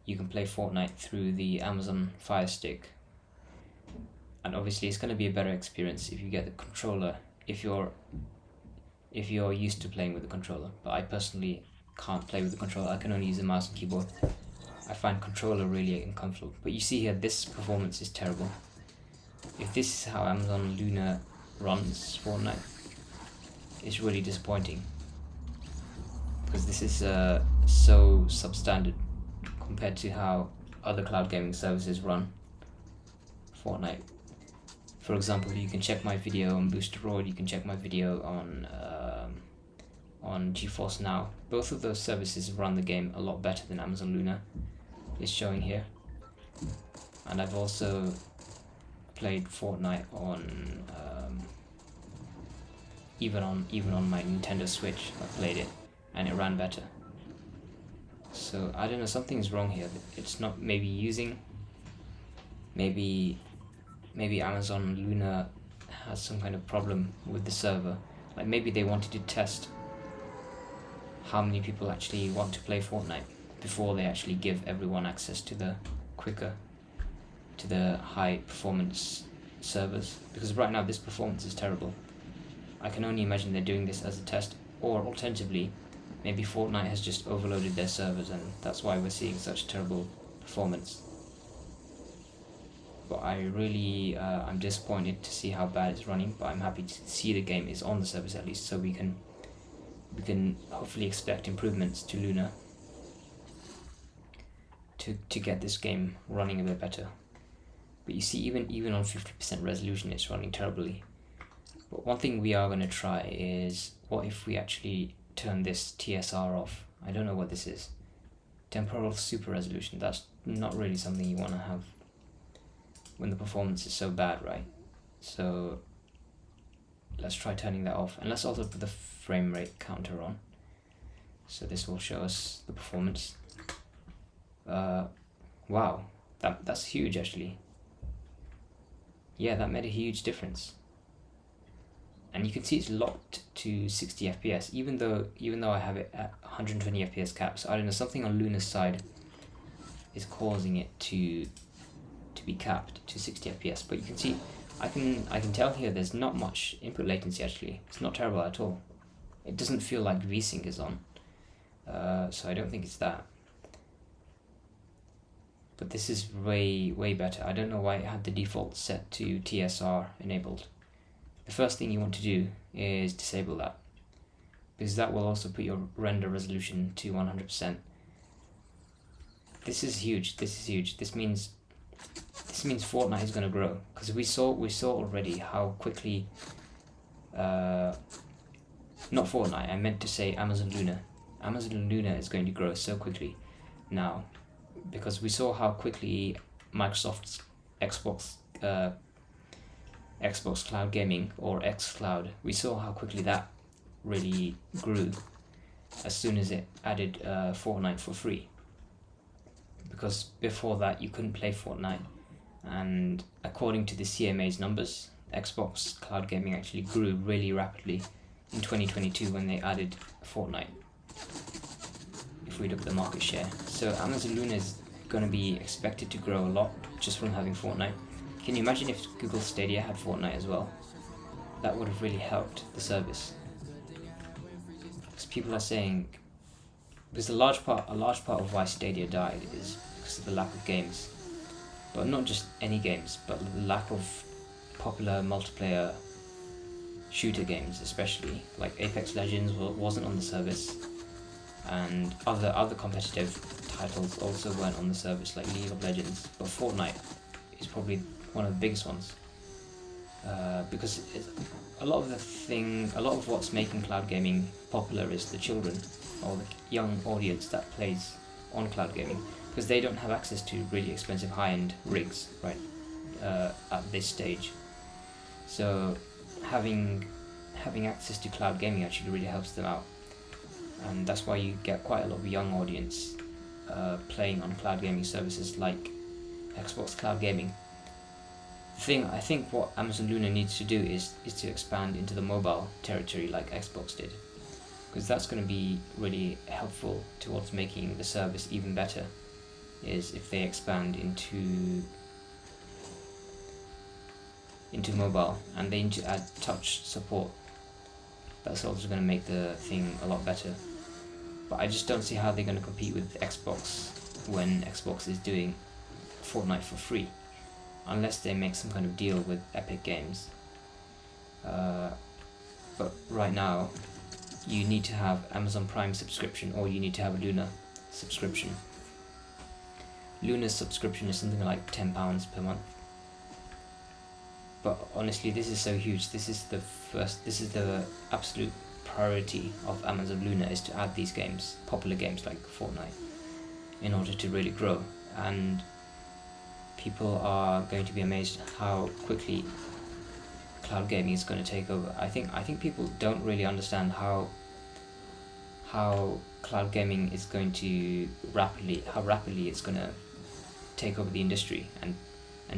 you can play Fortnite through the Amazon Fire Stick, and obviously it's going to be a better experience if you get the controller, if you're used to playing with the controller. But I personally can't play with the controller. I can only use the mouse and keyboard. I find controller really uncomfortable. But you see here, this performance is terrible. If this is how Amazon Luna runs Fortnite, it's really disappointing, because this is so substandard compared to how other cloud gaming services run Fortnite. For example, you can check my video on Boosteroid, you can check my video on GeForce Now. Both of those services run the game a lot better than Amazon Luna is showing here. And I've also played Fortnite on even on my Nintendo Switch. I played it and it ran better. So I don't know, something's wrong here. It's not maybe using. Maybe Amazon Luna has some kind of problem with the server. Like maybe they wanted to test how many people actually want to play Fortnite before they actually give everyone access to the high performance servers. Because right now this performance is terrible. I can only imagine they're doing this as a test, or alternatively, maybe Fortnite has just overloaded their servers and that's why we're seeing such terrible performance. But I'm disappointed to see how bad it's running, but I'm happy to see the game is on the service at least, so we can hopefully expect improvements to Luna to get this game running a bit better. But you see, even on 50% resolution, it's running terribly. But one thing we are going to try is, what if we actually turn this TSR off? I don't know what this is. Temporal super resolution. That's not really something you want to have when the performance is so bad, right? So let's try turning that off, and let's also put the frame rate counter on. So this will show us the performance. Wow, that's huge actually. Yeah, that made a huge difference. And you can see it's locked to 60 FPS, even though I have it at 120 FPS cap. So I don't know, something on Luna's side is causing it to be capped to 60 FPS. But you can see, I can tell here there's not much input latency actually. It's not terrible at all. It doesn't feel like VSync is on. So I don't think it's that. But this is way better. I don't know why it had the default set to TSR enabled. The first thing you want to do is disable that, because that will also put your render resolution to 100%. This is huge. This means Fortnite is going to grow, because we saw already how quickly. Not Fortnite. I meant to say Amazon Luna. Amazon Luna is going to grow so quickly now, because we saw how quickly Microsoft's Xbox Cloud Gaming, or xCloud, we saw how quickly that really grew as soon as it added Fortnite for free. Because before that you couldn't play Fortnite, and according to the CMA's numbers, Xbox Cloud Gaming actually grew really rapidly in 2022 when they added Fortnite, if we look at the market share. So Amazon Luna is going to be expected to grow a lot just from having Fortnite. Can you imagine if Google Stadia had Fortnite as well? That would have really helped the service. Because people are saying, because a large part of why Stadia died is because of the lack of games. But not just any games, but the lack of popular multiplayer shooter games, especially. Like Apex Legends wasn't on the service, and other competitive titles also weren't on the service, like League of Legends. But Fortnite is probably one of the biggest ones, because a lot of what's making cloud gaming popular is the children, or the young audience that plays on cloud gaming, because they don't have access to really expensive high-end rigs, right, at this stage. So having access to cloud gaming actually really helps them out, and that's why you get quite a lot of young audience playing on cloud gaming services like Xbox Cloud Gaming. I think what Amazon Luna needs to do is to expand into the mobile territory like Xbox did, because that's going to be really helpful towards making the service even better is if they expand into mobile, and they need to add touch support. That's also going to make the thing a lot better. But I just don't see how they're going to compete with Xbox when Xbox is doing Fortnite for free, unless they make some kind of deal with Epic Games. But right now, you need to have Amazon Prime subscription, or you need to have a Luna subscription. Luna's subscription is something like £10 per month. But honestly, this is so huge. This is the absolute priority of Amazon Luna, is to add these games, popular games like Fortnite, in order to really grow. And people are going to be amazed how quickly cloud gaming is going to take over. I think people don't really understand how cloud gaming is going to rapidly it's going to take over the industry and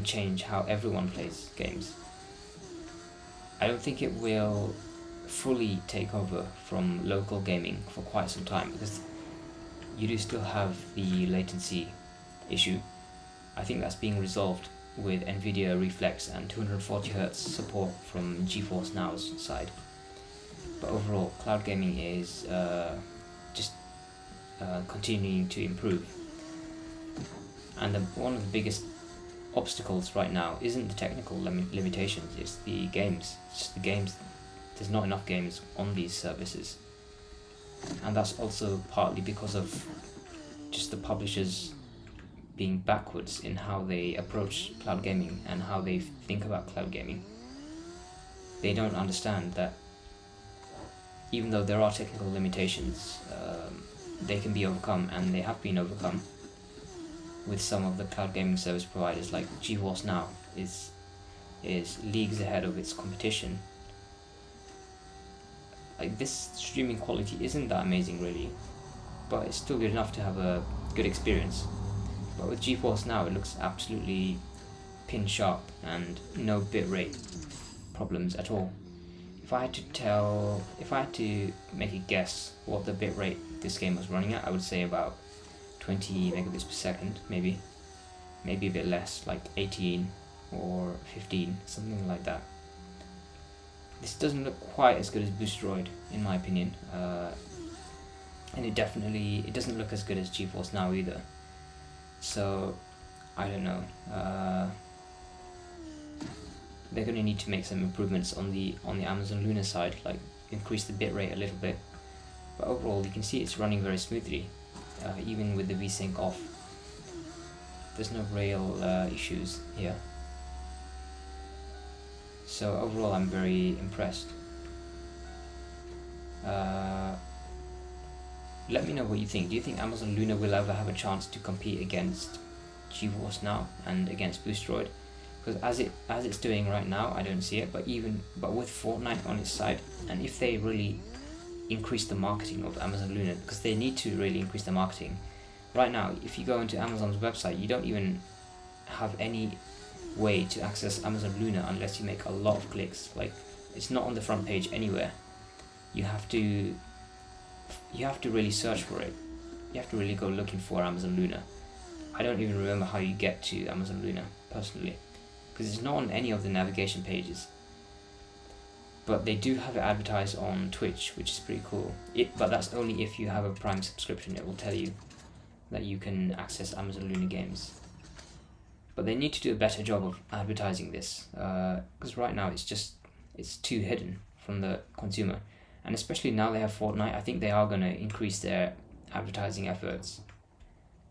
change how everyone plays games. I don't think it will fully take over from local gaming for quite some time, because you do still have the latency issue. I think that's being resolved with Nvidia Reflex and 240Hz support from GeForce Now's side. But overall, cloud gaming is just continuing to improve. And one of the biggest obstacles right now isn't the technical limitations, it's the games. It's just the games. There's not enough games on these services. And that's also partly because of just the publishers being backwards in how they approach cloud gaming and how they think about cloud gaming. They don't understand that even though there are technical limitations, they can be overcome, and they have been overcome with some of the cloud gaming service providers. Like GeForce Now is leagues ahead of its competition. Like, this streaming quality isn't that amazing really, but it's still good enough to have a good experience. But with GeForce Now, it looks absolutely pin sharp and no bitrate problems at all. If I had to make a guess what the bitrate this game was running at, I would say about 20 megabits per second, maybe a bit less, like 18 or 15, something like that. This doesn't look quite as good as Boostroid, in my opinion, and it doesn't look as good as GeForce Now either. So I don't know. They're going to need to make some improvements on the Amazon Luna side, like increase the bitrate a little bit. But overall, you can see it's running very smoothly, even with the VSync off. There's no real issues here. So overall, I'm very impressed. Let me know what you think. Do you think Amazon Luna will ever have a chance to compete against GeForce Now and against Boostroid? Because as it's doing right now, I don't see it. But with Fortnite on its side, and if they really increase the marketing of Amazon Luna, because they need to really increase the marketing. Right now, if you go into Amazon's website, you don't even have any way to access Amazon Luna unless you make a lot of clicks. Like, it's not on the front page anywhere. You have to really search for it. You have to really go looking for Amazon Luna. I don't even remember how you get to Amazon Luna personally, because it's not on any of the navigation pages. But they do have it advertised on Twitch, which is pretty cool. But that's only if you have a Prime subscription. It will tell you that you can access Amazon Luna games. But they need to do a better job of advertising this, because right now it's too hidden from the consumer. And especially now they have Fortnite, I think they are going to increase their advertising efforts.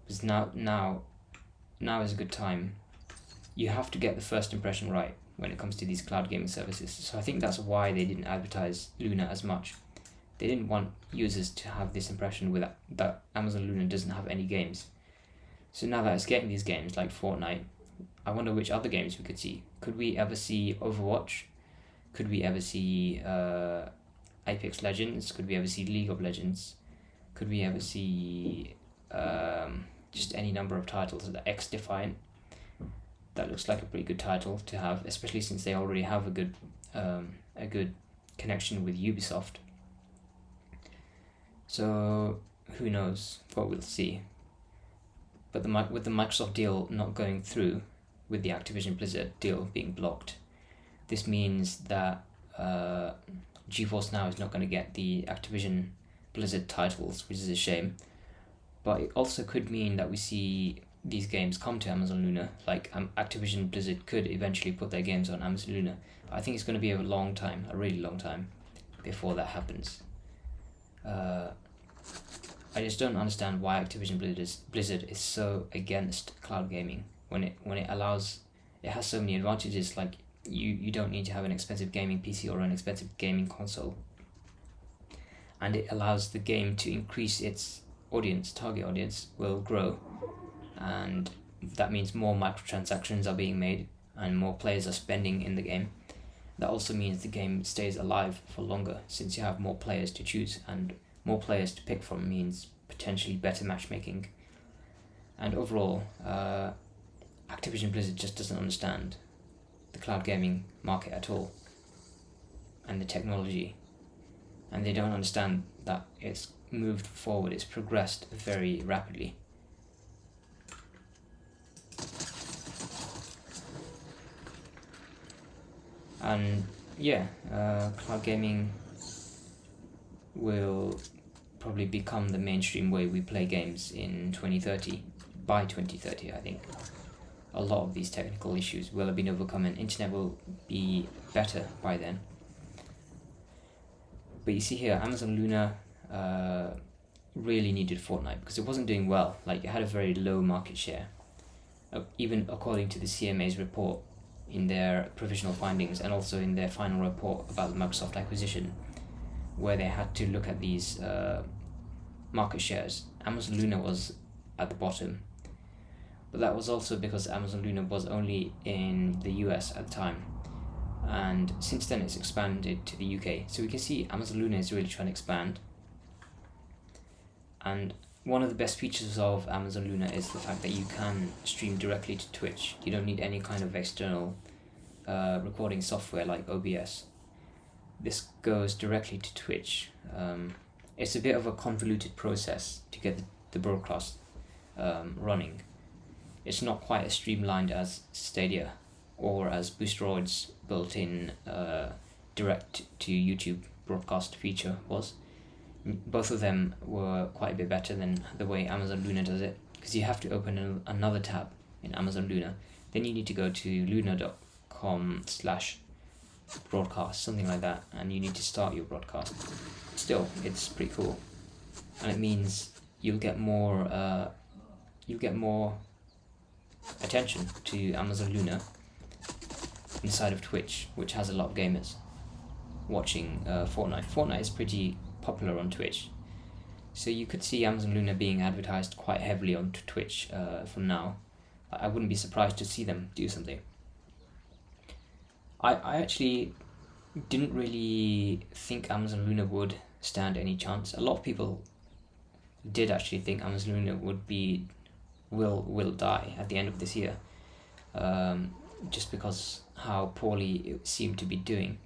Because now is a good time. You have to get the first impression right when it comes to these cloud gaming services. So I think that's why they didn't advertise Luna as much. They didn't want users to have this impression that Amazon Luna doesn't have any games. So now that it's getting these games like Fortnite, I wonder which other games we could see. Could we ever see Overwatch? Could we ever see Apex Legends? Could we ever see League of Legends? Could we ever see just any number of titles? The X Defiant. That looks like a pretty good title to have, especially since they already have a good connection with Ubisoft. So who knows what we'll see. But with the Microsoft deal not going through, with the Activision Blizzard deal being blocked, this means that GeForce Now is not going to get the Activision Blizzard titles, which is a shame. But it also could mean that we see these games come to Amazon Luna. Like Activision Blizzard could eventually put their games on Amazon Luna. But I think it's going to be a long time, a really long time, before that happens. I just don't understand why Activision Blizzard is so against cloud gaming when it allows, it has so many advantages. Like you don't need to have an expensive gaming PC or an expensive gaming console, and it allows the game to increase its target audience will grow, and that means more microtransactions are being made and more players are spending in the game. That also means the game stays alive for longer, since you have more players to choose, and more players to pick from means potentially better matchmaking. And overall, Activision Blizzard just doesn't understand the cloud gaming market at all, and the technology, and they don't understand that it's moved forward, it's progressed very rapidly. And yeah, cloud gaming will probably become the mainstream way we play games in 2030. By 2030, I think a lot of these technical issues will have been overcome and internet will be better by then. But you see here, Amazon Luna really needed Fortnite because it wasn't doing well. Like, it had a very low market share, even according to the CMA's report in their provisional findings, and also in their final report about the Microsoft acquisition, where they had to look at these market shares. Amazon Luna was at the bottom, but that was also because Amazon Luna was only in the US at the time, and since then it's expanded to the UK. So we can see Amazon Luna is really trying to expand, and one of the best features of Amazon Luna is the fact that you can stream directly to Twitch. You don't need any kind of external recording software like OBS. This goes directly to Twitch. It's a bit of a convoluted process to get the broadcast running. It's not quite as streamlined as Stadia or as Boostroid's built-in direct to YouTube broadcast feature was. Both of them were quite a bit better than the way Amazon Luna does it, because you have to open another tab in Amazon Luna. Then you need to go to luna.com/broadcast, something like that, and you need to start your broadcast. Still, it's pretty cool, and it means you'll get more attention to Amazon Luna inside of Twitch, which has a lot of gamers watching Fortnite. Fortnite is pretty popular on Twitch, so you could see Amazon Luna being advertised quite heavily on Twitch from now. I wouldn't be surprised to see them do something. I actually didn't really think Amazon Luna would stand any chance. A lot of people did actually think Amazon Luna will die at the end of this year, just because how poorly it seemed to be doing.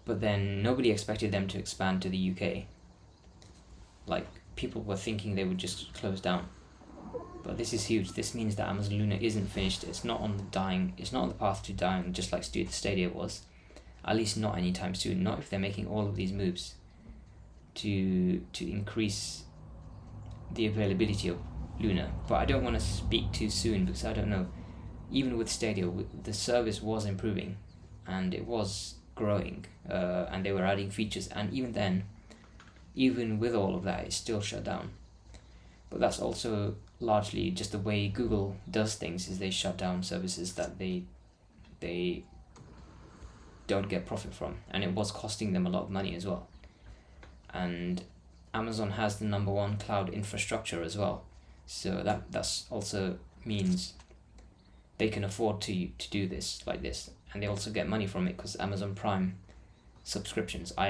But then nobody expected them to expand to the UK. Like, people were thinking they would just close down. But this is huge. This means that Amazon Luna isn't finished. It's not on the path to dying, just like Stadia was. At least not anytime soon. Not if they're making all of these moves to increase the availability of Luna. But I don't want to speak too soon, because I don't know. Even with Stadia, the service was improving and it was growing, and they were adding features, and even then, even with all of that, it's still shut down. But that's also largely just the way Google does things, is they shut down services that they don't get profit from, and it was costing them a lot of money as well. And Amazon has the #1 cloud infrastructure as well, so that's also means they can afford to do this like this, and they also get money from it because Amazon Prime subscriptions. I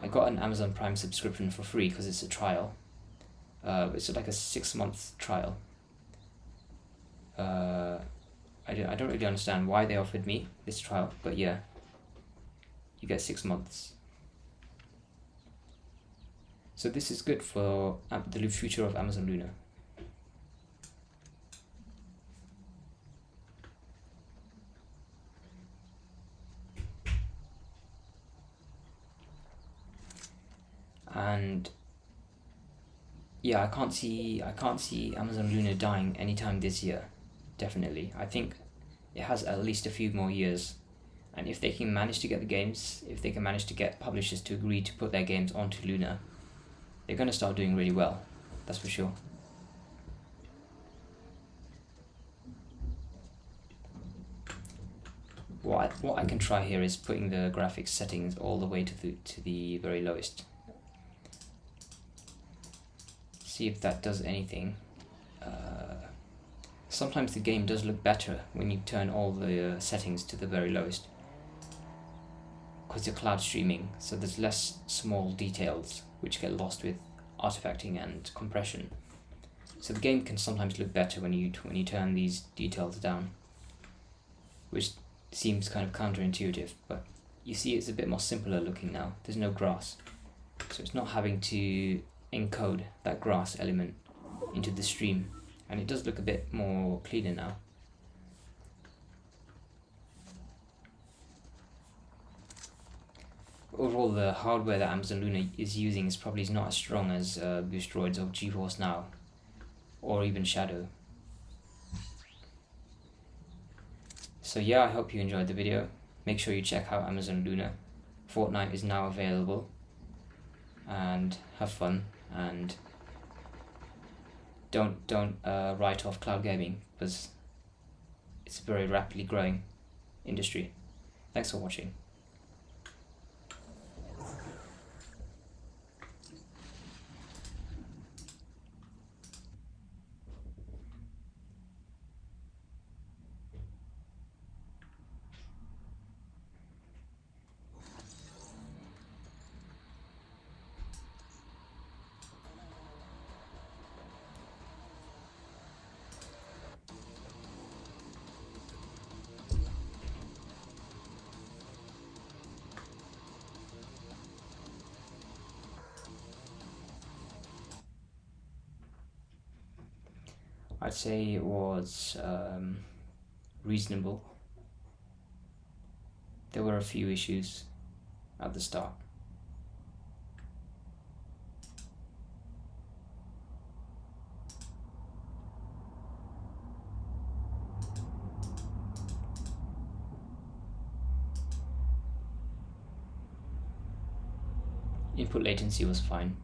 got an Amazon Prime subscription for free because it's a trial. It's like a 6-month trial. I don't really understand why they offered me this trial, but yeah, you get 6 months. So this is good for the future of Amazon Luna. And yeah, I can't see Amazon Luna dying anytime this year. Definitely, I think it has at least a few more years. And if they can manage to get the games, if they can manage to get publishers to agree to put their games onto Luna, they're going to start doing really well. That's for sure. What I can try here is putting the graphics settings all the way to the very lowest. See if that does anything. Sometimes the game does look better when you turn all the settings to the very lowest, because you're cloud streaming, so there's less small details which get lost with artifacting and compression. So the game can sometimes look better when you turn these details down, which seems kind of counterintuitive, but you see it's a bit more simpler looking now. There's no grass, so it's not having to encode that grass element into the stream, and it does look a bit more cleaner now. Overall, the hardware that Amazon Luna is using is probably not as strong as Boostroids or GeForce Now, or even Shadow. So yeah, I hope you enjoyed the video. Make sure you check out Amazon Luna. Fortnite is now available, and have fun, and don't write off cloud gaming, because it's a very rapidly growing industry. Thanks for watching. I'd say it was reasonable. There were a few issues at the start. Input latency was fine.